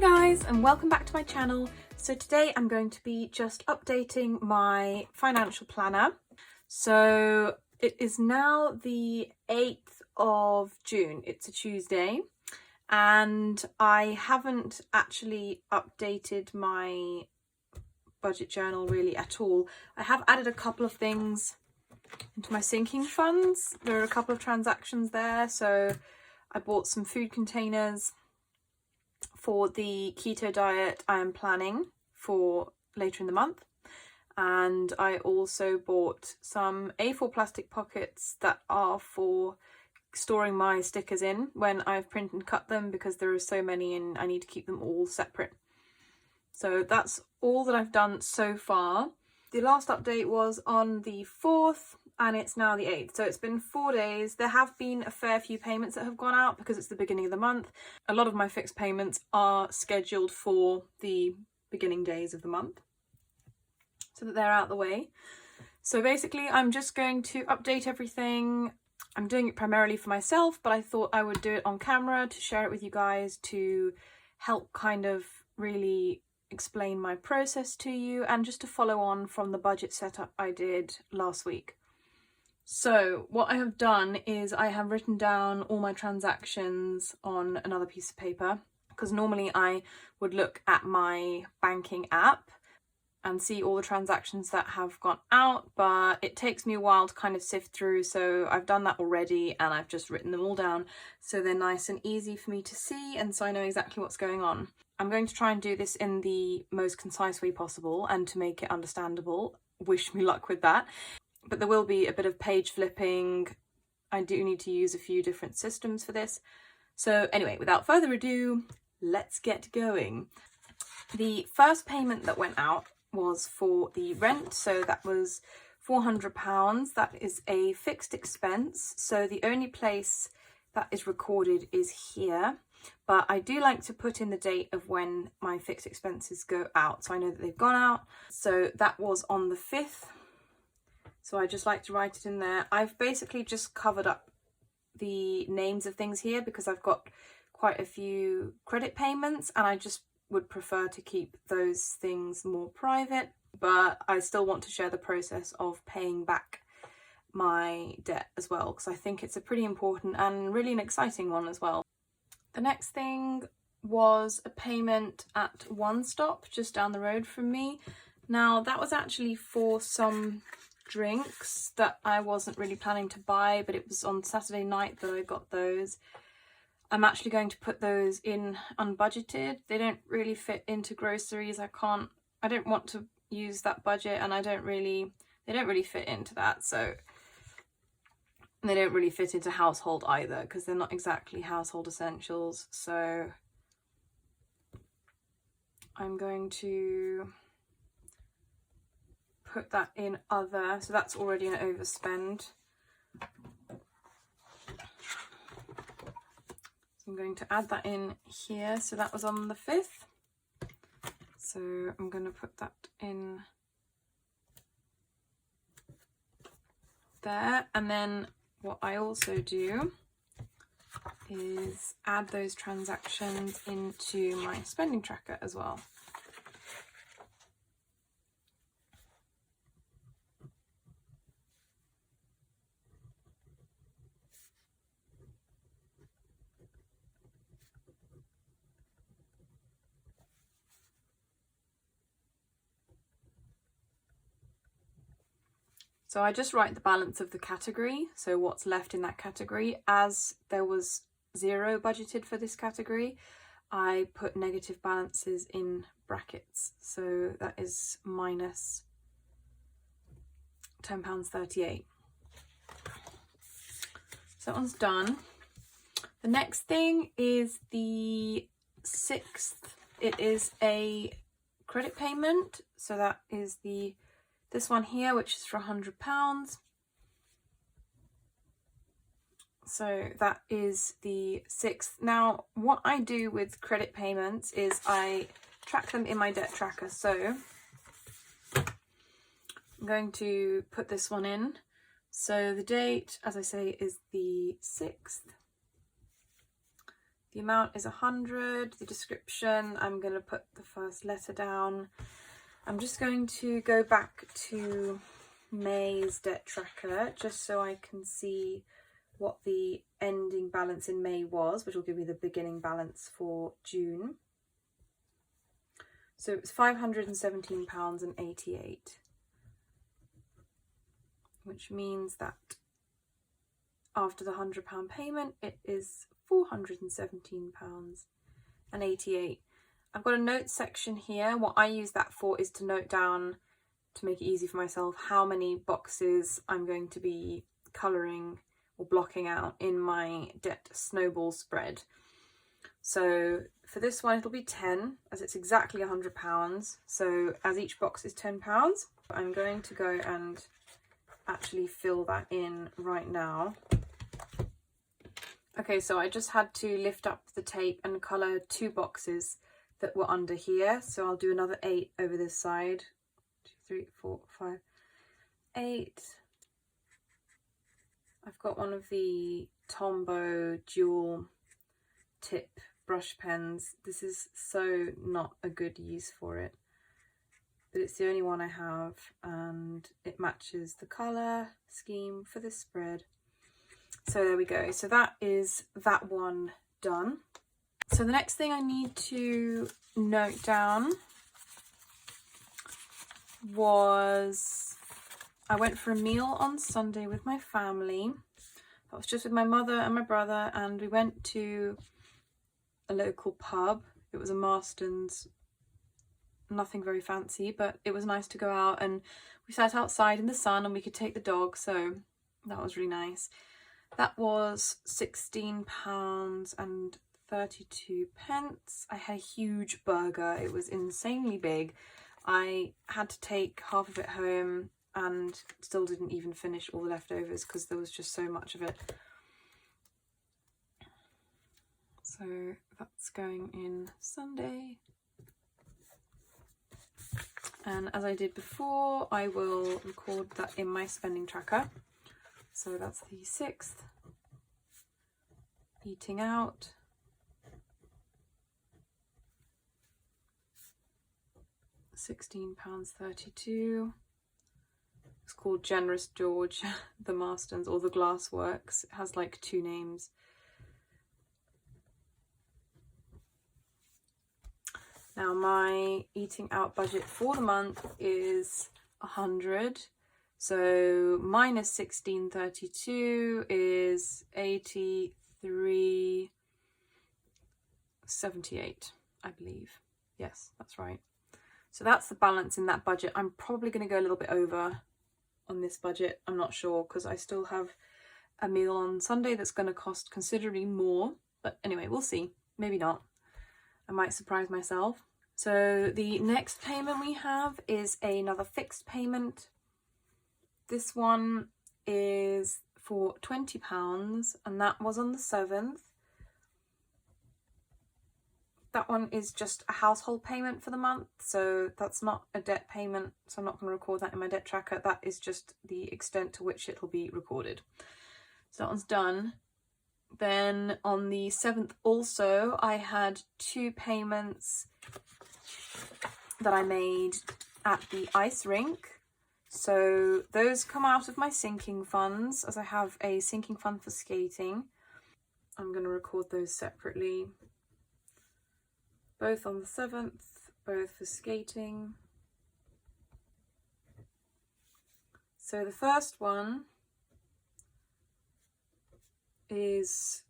guys, and welcome back to my channel. So today I'm going to be just updating my financial planner. So it is now the 8th of June, it's a Tuesday, and I haven't actually updated my budget journal really at all. I have added a couple of things into my sinking funds. There are a couple of transactions there. So I bought some food containers for the keto diet I am planning for later in the month, and I also bought some A4 plastic pockets that are for storing my stickers in when I've printed and cut them, because there are so many and I need to keep them all separate. So that's all that I've done so far. The last update was on the 4th and it's now the 8th. So it's been 4 days. There have been a fair few payments that have gone out because it's the beginning of the month. A lot of my fixed payments are scheduled for the beginning days of the month, so that they're out the way. So basically I'm just going to update everything. I'm doing it primarily for myself, but I thought I would do it on camera to share it with you guys, to help kind of really explain my process to you, and just to follow on from the budget setup I did last week. So what I have done is I have written down all my transactions on another piece of paper, because normally I would look at my banking app and see all the transactions that have gone out, but it takes me a while to kind of sift through. So I've done that already and I've just written them all down so they're nice and easy for me to see, and so I know exactly what's going on. I'm going to try and do this in the most concise way possible and to make it understandable. Wish me luck with that. But there will be a bit of page flipping. I do need to use a few different systems for this. So anyway, without further ado, let's get going. The first payment that went out was for the rent. So that was £400. That is a fixed expense. So the only place that is recorded is here. But I do like to put in the date of when my fixed expenses go out, so I know that they've gone out. So that was on the 5th. So I just like to write it in there. I've basically just covered up the names of things here because I've got quite a few credit payments and I just would prefer to keep those things more private, but I still want to share the process of paying back my debt as well, because I think it's a pretty important and really an exciting one as well. The next thing was a payment at One Stop just down the road from me. Now that was actually for some drinks that I wasn't really planning to buy, but it was on Saturday night that I got those. I'm actually going to put those in unbudgeted. They don't really fit into groceries. I don't want to use that budget, and they don't really fit into that. So they don't really fit into household either, because they're not exactly household essentials. So I'm going to put that in other. So that's already an overspend. So I'm going to add that in here. So that was on the 5th. So I'm going to put that in there. And then what I also do is add those transactions into my spending tracker as well. So I just write the balance of the category, so what's left in that category. As there was 0 budgeted for this category, I put negative balances in brackets. So that is minus £10.38. So that one's done. The next thing is the 6th. It is a credit payment. So that is this one here, which is for £100. So that is the 6th. Now, what I do with credit payments is I track them in my debt tracker. So I'm going to put this one in. So the date, as I say, is the 6th. The amount is 100. The description, I'm going to put the first letter down. I'm just going to go back to May's debt tracker just so I can see what the ending balance in May was, which will give me the beginning balance for June. So it was £517.88, which means that after the £100 payment, it is £417.88. I've got a notes section here. What I use that for is to note down, to make it easy for myself, how many boxes I'm going to be colouring or blocking out in my debt snowball spread. So for this one, it'll be 10, as it's exactly £100. So as each box is £10, I'm going to go and actually fill that in right now. Okay, so I just had to lift up the tape and colour 2 boxes that were under here. So I'll do another 8 over this side. 2, 3, 4, 5, 8. I've got one of the Tombow dual tip brush pens. This is so not a good use for it, but it's the only one I have, and it matches the colour scheme for this spread. So there we go. So that is that one done. So the next thing I need to note down was I went for a meal on Sunday with my family. I was just with my mother and my brother, and we went to a local pub. It was a Marston's, nothing very fancy, but it was nice to go out, and we sat outside in the sun and we could take the dog, so that was really nice. That was £16.32. I had a huge burger. It was insanely big. I had to take half of it home and still didn't even finish all the leftovers because there was just so much of it. So that's going in Sunday. And as I did before, I will record that in my spending tracker. So that's the 6th. Eating out. £16.32. It's called Generous George, the Marston's, or the Glassworks. It has like 2 names. Now my eating out budget for the month is 100. So minus 16.32 is 83.78, I believe. Yes, that's right. So that's the balance in that budget. I'm probably going to go a little bit over on this budget. I'm not sure because I still have a meal on Sunday that's going to cost considerably more. But anyway, we'll see. Maybe not. I might surprise myself. So the next payment we have is another fixed payment. This one is for £20 and that was on the 7th. That one is just a household payment for the month, so that's not a debt payment, so I'm not going to record that in my debt tracker. That is just the extent to which it will be recorded. So that one's done. Then on the 7th also, I had 2 payments that I made at the ice rink. So those come out of my sinking funds, as I have a sinking fund for skating. I'm going to record those separately. Both on the 7th, both for skating. So the first one is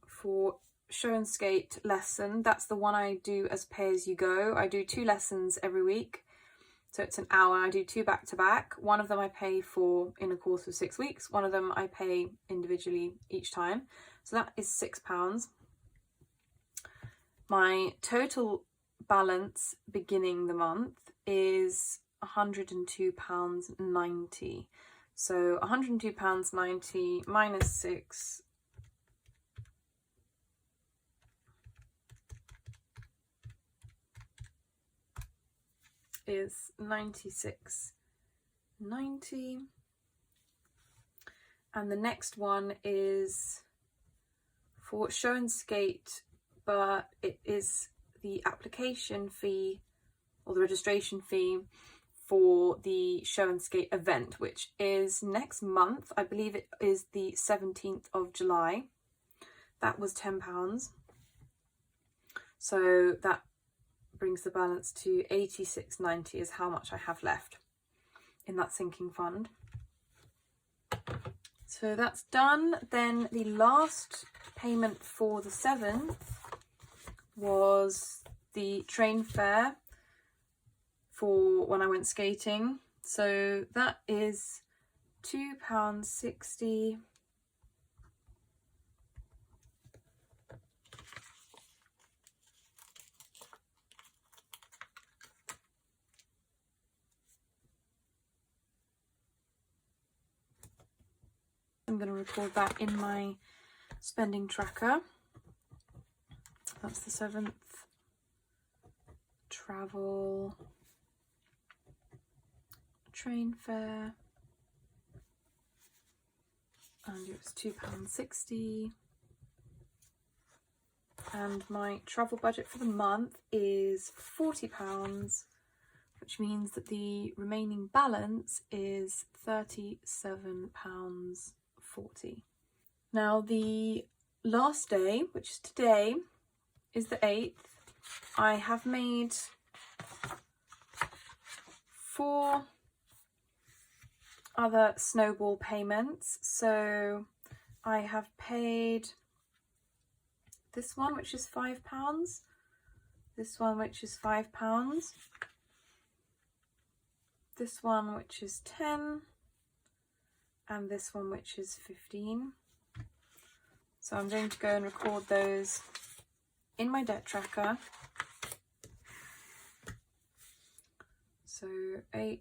for show and skate lesson. That's the one I do as pay as you go. I do 2 lessons every week. So it's an hour. I do 2 back to back. One of them I pay for in a course of 6 weeks. One of them I pay individually each time. So that is £6. My total balance beginning the month is £102.90. So £102.90 minus 6 is £96.90. And the next one is for show and skate but it is the application fee or the registration fee for the Show and Skate event, which is next month. I believe it is the 17th of July. That was £10. So that brings the balance to £86.90 is how much I have left in that sinking fund. So that's done. Then the last payment for the 7th was the train fare for when I went skating. So that is £2.60. I'm going to record that in my spending tracker. That's the 7th. Travel, train fare, and it was £2.60. And my travel budget for the month is £40, which means that the remaining balance is £37.40. Now the last day, which is today, is the 8th. I have made 4 other snowball payments. So I have paid this one, which is £5, this one, which is £5, this one, which is 10, and this one, which is 15. So I'm going to go and record those in my debt tracker. So 8th,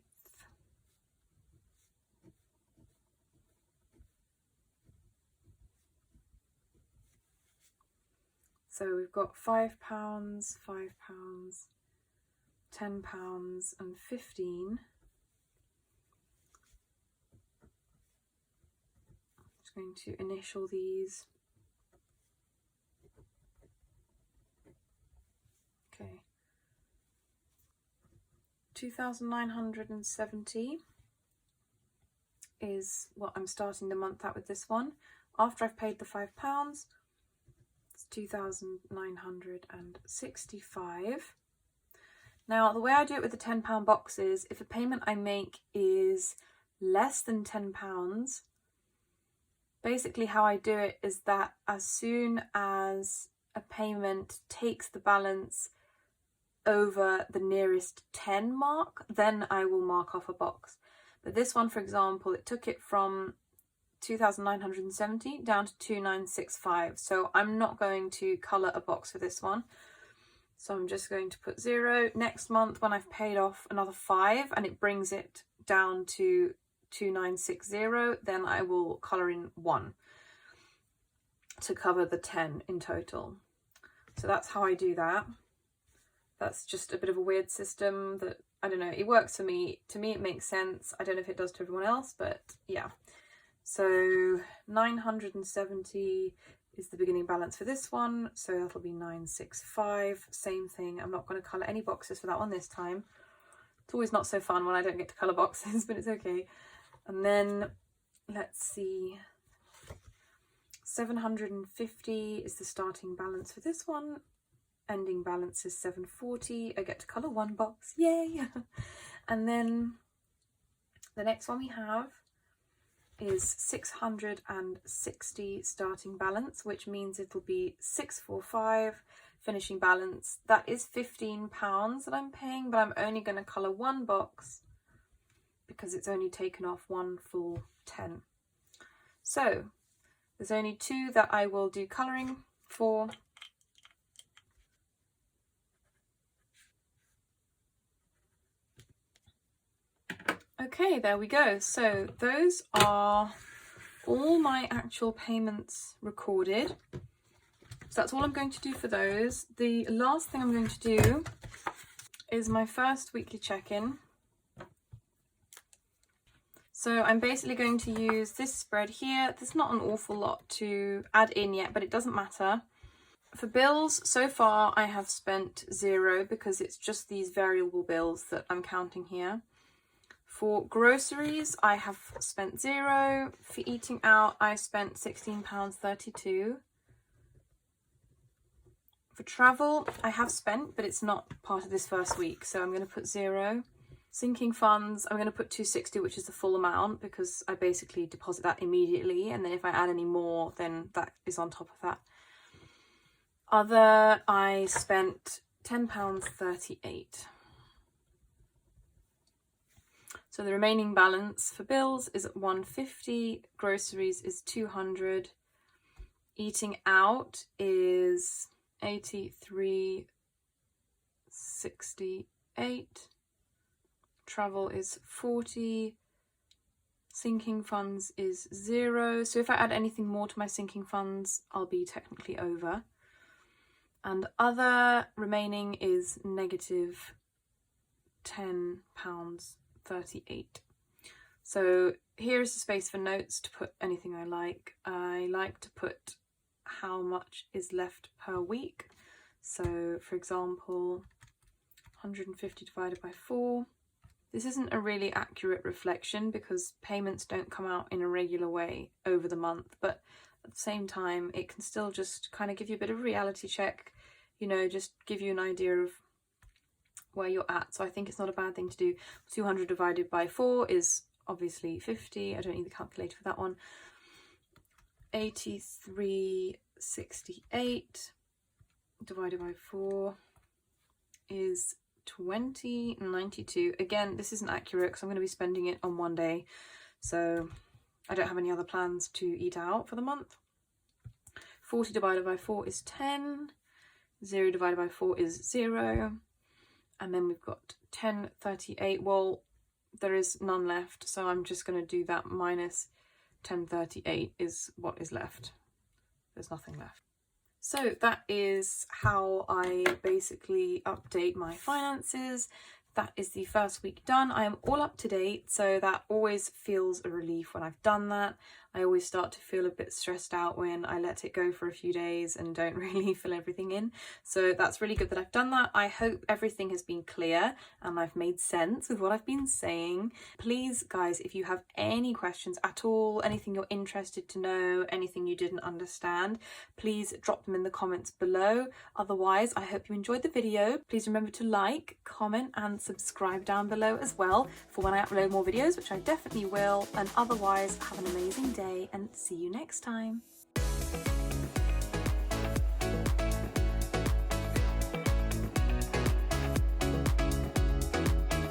so we've got £5, £5, £10 and 15. Just going to initial these. Okay. 2,970 is what I'm starting the month at with this one. After I've paid the £5, it's 2,965. Now, the way I do it with the £10 boxes, if a payment I make is less than £10, basically how I do it is that as soon as a payment takes the balance over the nearest 10 mark, then I will mark off a box. But this one, for example, it took it from 2,970 down to 2,965. So I'm not going to colour a box for this one. So I'm just going to put 0. Next month, when I've paid off another 5 and it brings it down to 2,960, then I will colour in 1 to cover the 10 in total. So that's how I do that. That's just a bit of a weird system that, I don't know, it works for me. To me, it makes sense. I don't know if it does to everyone else, but yeah. So 970 is the beginning balance for this one. So that'll be 965. Same thing. I'm not going to colour any boxes for that one this time. It's always not so fun when I don't get to colour boxes, but it's okay. And then, let's see, 750 is the starting balance for this one. Ending balance is 740. I get to colour 1 box, yay! And then the next one we have is 660 starting balance, which means it'll be 645 finishing balance. That is £15 that I'm paying, but I'm only going to colour 1 box because it's only taken off 1 full 10. So there's only 2 that I will do colouring for. Okay, there we go. So those are all my actual payments recorded. So that's all I'm going to do for those. The last thing I'm going to do is my first weekly check-in. So I'm basically going to use this spread here. There's not an awful lot to add in yet, but it doesn't matter. For bills, so far I have spent 0 because it's just these variable bills that I'm counting here. For groceries, I have spent 0. For eating out, I spent £16.32. For travel, I have spent, but it's not part of this first week, so I'm going to put 0. Sinking funds, I'm going to put £260, which is the full amount, because I basically deposit that immediately, and then if I add any more, then that is on top of that. Other, I spent £10.38. So the remaining balance for bills is at £150, groceries is £200, eating out is £83.68, travel is £40, sinking funds is 0. So if I add anything more to my sinking funds, I'll be technically over. And other remaining is negative £10.38. So here's the space for notes to put anything I like. I like to put how much is left per week. So for example, 150 divided by 4. This isn't a really accurate reflection because payments don't come out in a regular way over the month, but at the same time, it can still just kind of give you a bit of a reality check, you know, just give you an idea of where you're at. So I think it's not a bad thing to do. 200 divided by 4 is obviously 50. I don't need the calculator for that one. 83.68 divided by 4 is 20.92. Again, this isn't accurate because I'm going to be spending it on one day, so I don't have any other plans to eat out for the month. 40 divided by 4 is 10. 0 divided by 4 is 0. And then we've got 10.38. Well, there is none left, so I'm just going to do that minus 10.38 is what is left. There's nothing left. So that is how I basically update my finances. That is the first week done. I am all up to date, so that always feels a relief when I've done that. I always start to feel a bit stressed out when I let it go for a few days and don't really fill everything in. So that's really good that I've done that. I hope everything has been clear and I've made sense with what I've been saying. Please, guys, if you have any questions at all, anything you're interested to know, anything you didn't understand, please drop them in the comments below. Otherwise, I hope you enjoyed the video. Please remember to like, comment and subscribe down below as well for when I upload more videos, which I definitely will. And otherwise, have an amazing day and see you next time.